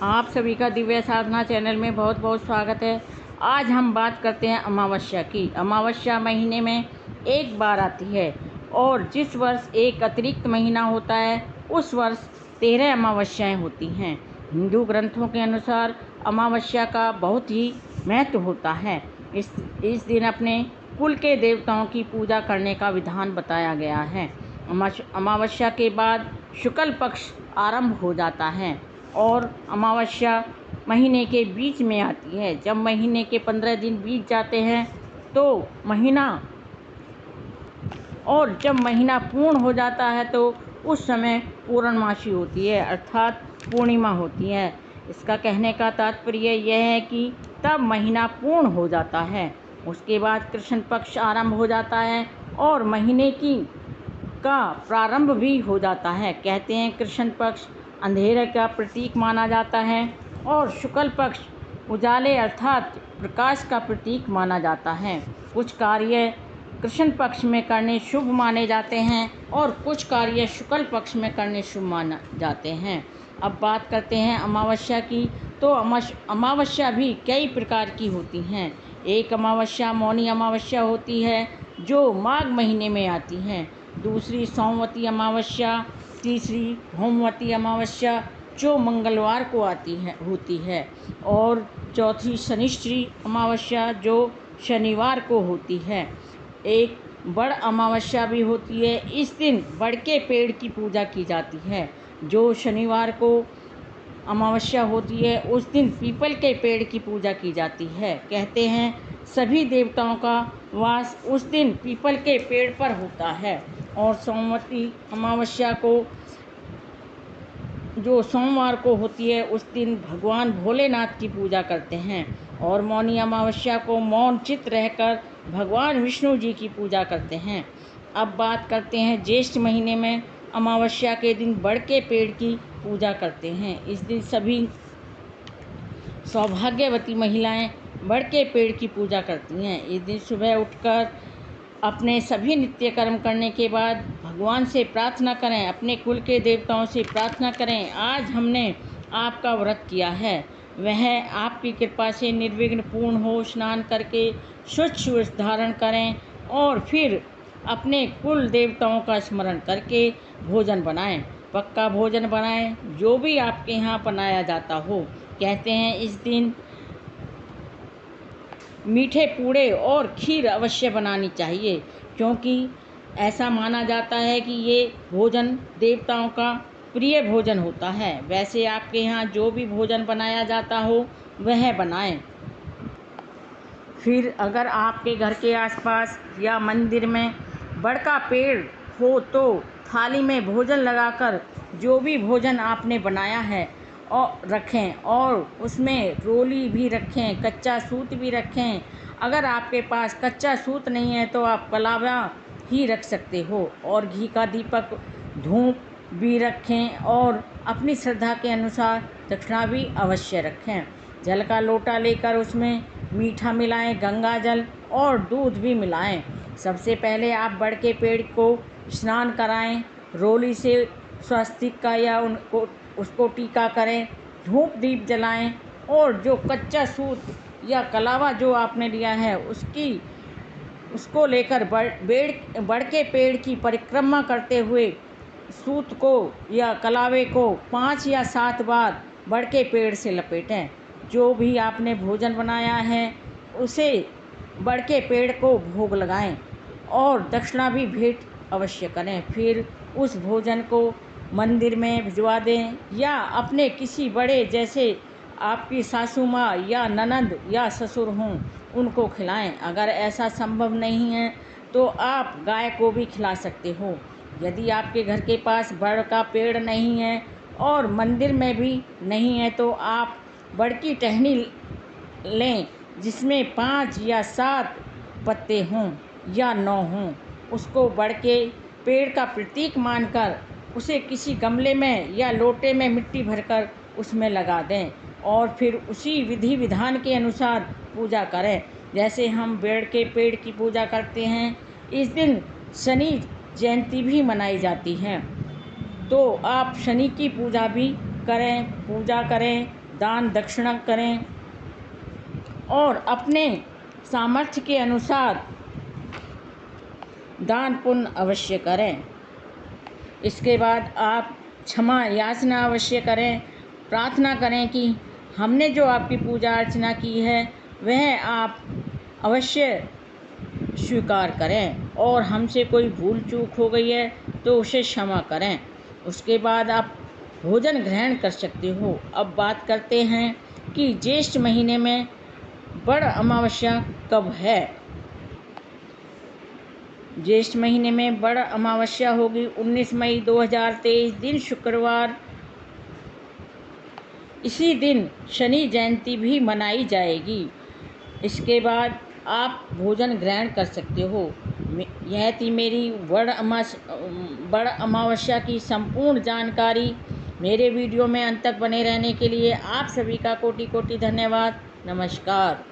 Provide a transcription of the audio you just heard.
आप सभी का दिव्य साधना चैनल में बहुत बहुत स्वागत है। आज हम बात करते हैं अमावस्या की। अमावस्या महीने में एक बार आती है और जिस वर्ष एक अतिरिक्त महीना होता है उस वर्ष 13 अमावस्याएँ होती हैं। हिंदू ग्रंथों के अनुसार अमावस्या का बहुत ही महत्व होता है। इस दिन अपने कुल के देवताओं की पूजा करने का विधान बताया गया है। अमावस्या के बाद शुक्ल पक्ष आरंभ हो जाता है और अमावस्या महीने के बीच में आती है। जब महीने के 15 दिन बीत जाते हैं तो जब महीना पूर्ण हो जाता है तो उस समय पूर्णमासी होती है, अर्थात पूर्णिमा होती है। इसका कहने का तात्पर्य यह है कि तब महीना पूर्ण हो जाता है। उसके बाद कृष्ण पक्ष आरंभ हो जाता है और महीने का प्रारंभ भी हो जाता है। कहते हैं कृष्ण पक्ष अंधेरे का प्रतीक माना जाता है और शुक्ल पक्ष उजाले अर्थात प्रकाश का प्रतीक माना जाता है। कुछ कार्य कृष्ण पक्ष में करने शुभ माने जाते हैं और कुछ कार्य शुक्ल पक्ष में करने शुभ माने जाते हैं। अब बात करते हैं अमावस्या की। तो अमावस्या भी कई प्रकार की होती हैं। एक अमावस्या मौनी अमावस्या होती है जो माघ महीने में आती है। दूसरी सोमवती अमावस्या, तीसरी होमवती अमावस्या जो मंगलवार को होती है और चौथी शनिश्चरी अमावस्या जो शनिवार को होती है। एक बड़ अमावस्या भी होती है। इस दिन बड़ के पेड़ की पूजा की जाती है। जो शनिवार को अमावस्या होती है उस दिन पीपल के पेड़ की पूजा की जाती है। कहते हैं सभी देवताओं का वास उस दिन पीपल के पेड़ पर होता है। और सोमवती अमावस्या को जो सोमवार को होती है उस दिन भगवान भोलेनाथ की पूजा करते हैं। और मौनी अमावस्या को मौन चित्त रहकर भगवान विष्णु जी की पूजा करते हैं। अब बात करते हैं ज्येष्ठ महीने में अमावस्या के दिन बड़ के पेड़ की पूजा करते हैं। इस दिन सभी सौभाग्यवती महिलाएं बड़ के पेड़ की पूजा करती हैं। इस दिन सुबह उठकर अपने सभी नित्य कर्म करने के बाद भगवान से प्रार्थना करें, अपने कुल के देवताओं से प्रार्थना करें। आज हमने आपका व्रत किया है, वह आपकी कृपा से निर्विघ्न पूर्ण हो। स्नान करके शुद्ध वस्त्र धारण करें और फिर अपने कुल देवताओं का स्मरण करके भोजन बनाएं। पक्का भोजन बनाएं जो भी आपके यहाँ बनाया जाता हो। कहते हैं इस दिन मीठे पूड़े और खीर अवश्य बनानी चाहिए, क्योंकि ऐसा माना जाता है कि ये भोजन देवताओं का प्रिय भोजन होता है। वैसे आपके यहाँ जो भी भोजन बनाया जाता हो वह बनाएं। फिर अगर आपके घर के आसपास या मंदिर में बड़ का पेड़ हो तो थाली में भोजन लगाकर जो भी भोजन आपने बनाया है और रखें, और उसमें रोली भी रखें, कच्चा सूत भी रखें। अगर आपके पास कच्चा सूत नहीं है तो आप कलावा ही रख सकते हो। और घी का दीपक, धूप भी रखें और अपनी श्रद्धा के अनुसार दक्षिणा भी अवश्य रखें। जल का लोटा लेकर उसमें मीठा मिलाएं, गंगा जल और दूध भी मिलाएं। सबसे पहले आप बड़ के पेड़ को स्नान कराएं, रोली से स्वस्तिक का या उसको टीका करें, धूप दीप जलाएं और जो कच्चा सूत या कलावा जो आपने लिया है उसको लेकर बड़ के पेड़ की परिक्रमा करते हुए सूत को या कलावे को 5 या 7 बार बड़ के पेड़ से लपेटें। जो भी आपने भोजन बनाया है उसे बड़ के पेड़ को भोग लगाएं और दक्षिणा भी भेंट अवश्य करें। फिर उस भोजन को मंदिर में भिजवा दें या अपने किसी बड़े, जैसे आपकी सासू माँ या ननद या ससुर हों, उनको खिलाएं। अगर ऐसा संभव नहीं है तो आप गाय को भी खिला सकते हो। यदि आपके घर के पास बड़ का पेड़ नहीं है और मंदिर में भी नहीं है तो आप बड़ की टहनी लें जिसमें 5 या 7 पत्ते हों या 9 हों। उसको बड़ के पेड़ का प्रतीक मानकर उसे किसी गमले में या लोटे में मिट्टी भरकर उसमें लगा दें और फिर उसी विधि विधान के अनुसार पूजा करें। जैसे हम बड़ के पेड़ की पूजा करते हैं, इस दिन शनि जयंती भी मनाई जाती है, तो आप शनि की पूजा भी करें, दान दक्षिणा करें और अपने सामर्थ्य के अनुसार दान पुण्य अवश्य करें। इसके बाद आप क्षमा याचना अवश्य करें, प्रार्थना करें कि हमने जो आपकी पूजा अर्चना की है वह आप अवश्य स्वीकार करें और हमसे कोई भूल चूक हो गई है तो उसे क्षमा करें। उसके बाद आप भोजन ग्रहण कर सकते हो। अब बात करते हैं कि ज्येष्ठ महीने में बड़ अमावस्या कब है। ज्येष्ठ महीने में बड़ अमावस्या होगी 19 मई 2023 दिन शुक्रवार। इसी दिन शनि जयंती भी मनाई जाएगी। इसके बाद आप भोजन ग्रहण कर सकते हो। यह थी मेरी बड़ अमावस्या की संपूर्ण जानकारी। मेरे वीडियो में अंत तक बने रहने के लिए आप सभी का कोटि कोटि धन्यवाद। नमस्कार।